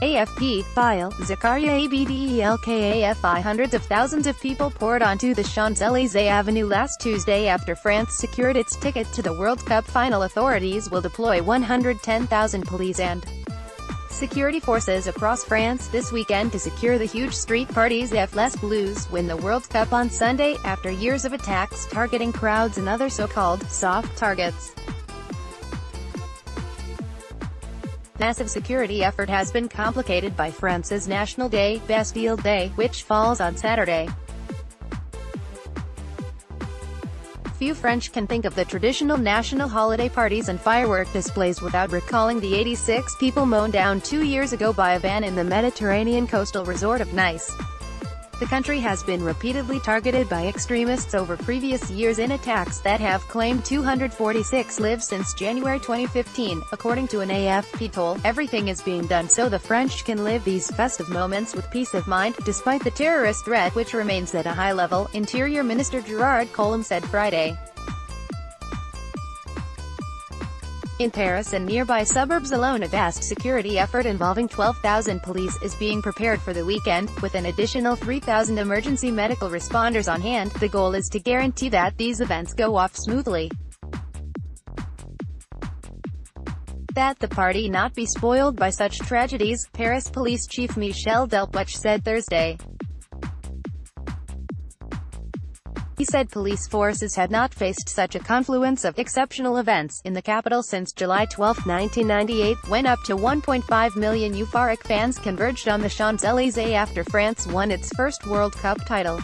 AFP, file, ZAKARIA ABDELKAFI Hundreds of thousands of people poured onto the Champs Elysees Avenue last Tuesday after France secured its ticket to the World Cup final. Authorities will deploy 110,000 police and security forces across France this weekend to secure the huge street parties if Les Bleus win the World Cup on Sunday, after years of attacks targeting crowds and other so-called soft targets. Massive security effort has been complicated by France's National Day, Bastille Day, which falls on Saturday. Few French can think of the traditional national holiday parties and firework displays without recalling the 86 people mown down 2 years ago by a van in the Mediterranean coastal resort of Nice. The country has been repeatedly targeted by extremists over previous years in attacks that have claimed 246 lives since January 2015, according to an AFP poll. Everything is being done so the French can live these festive moments with peace of mind, despite the terrorist threat which remains at a high level, Interior Minister Gerard Collomb said Friday. In Paris and nearby suburbs alone, a vast security effort involving 12,000 police is being prepared for the weekend, with an additional 3,000 emergency medical responders on hand. The goal is to guarantee that these events go off smoothly, that the party not be spoiled by such tragedies, Paris Police Chief Michel Delpech said Thursday. He said police forces had not faced such a confluence of exceptional events in the capital since July 12, 1998, when up to 1.5 million euphoric fans converged on the Champs Elysees after France won its first World Cup title.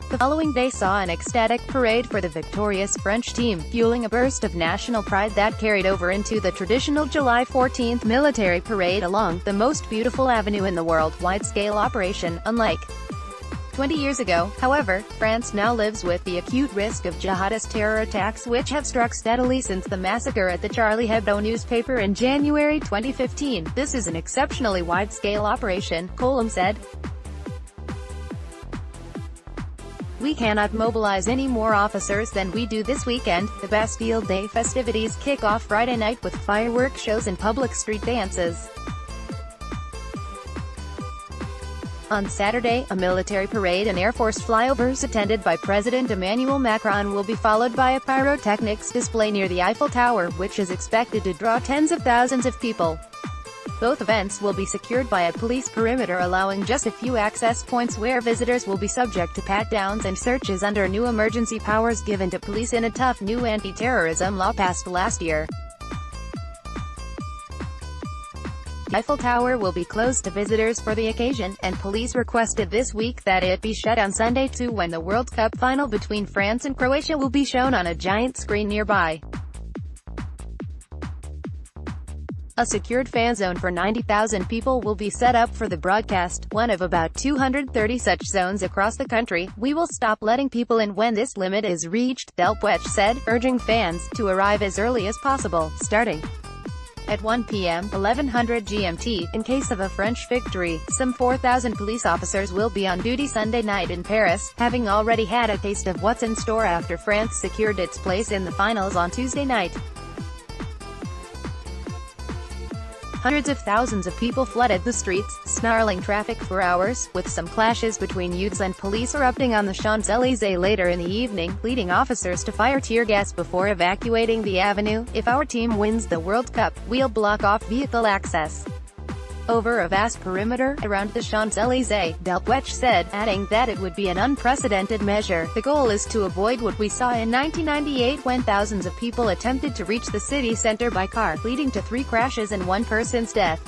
The following day saw an ecstatic parade for the victorious French team, fueling a burst of national pride that carried over into the traditional July 14th military parade along the most beautiful avenue in the world. Wide-scale operation, unlike 20 years ago, however, France now lives with the acute risk of jihadist terror attacks which have struck steadily since the massacre at the Charlie Hebdo newspaper in January 2015. This is an exceptionally wide-scale operation, Collomb said. We cannot mobilize any more officers than we do this weekend. The Bastille Day festivities kick off Friday night with firework shows and public street dances. On Saturday, a military parade and Air Force flyovers attended by President Emmanuel Macron will be followed by a pyrotechnics display near the Eiffel Tower, which is expected to draw tens of thousands of people. Both events will be secured by a police perimeter, allowing just a few access points where visitors will be subject to pat-downs and searches under new emergency powers given to police in a tough new anti-terrorism law passed last year. The Eiffel Tower will be closed to visitors for the occasion, and police requested this week that it be shut on Sunday too, when the World Cup final between France and Croatia will be shown on a giant screen nearby. A secured fan zone for 90,000 people will be set up for the broadcast, one of about 230 such zones across the country. We will stop letting people in when this limit is reached, Delpech said, urging fans to arrive as early as possible, starting at 1 p.m. 1100 GMT, in case of a French victory. Some 4,000 police officers will be on duty Sunday night in Paris, having already had a taste of what's in store after France secured its place in the finals on Tuesday night. Hundreds of thousands of people flooded the streets, snarling traffic for hours, with some clashes between youths and police erupting on the Champs Elysees later in the evening, leading officers to fire tear gas before evacuating the avenue. If our team wins the World Cup, we'll block off vehicle access over a vast perimeter around the Champs Elysees, Delpech said, adding that it would be an unprecedented measure. The goal is to avoid what we saw in 1998 when thousands of people attempted to reach the city center by car, leading to 3 crashes and 1 person's death.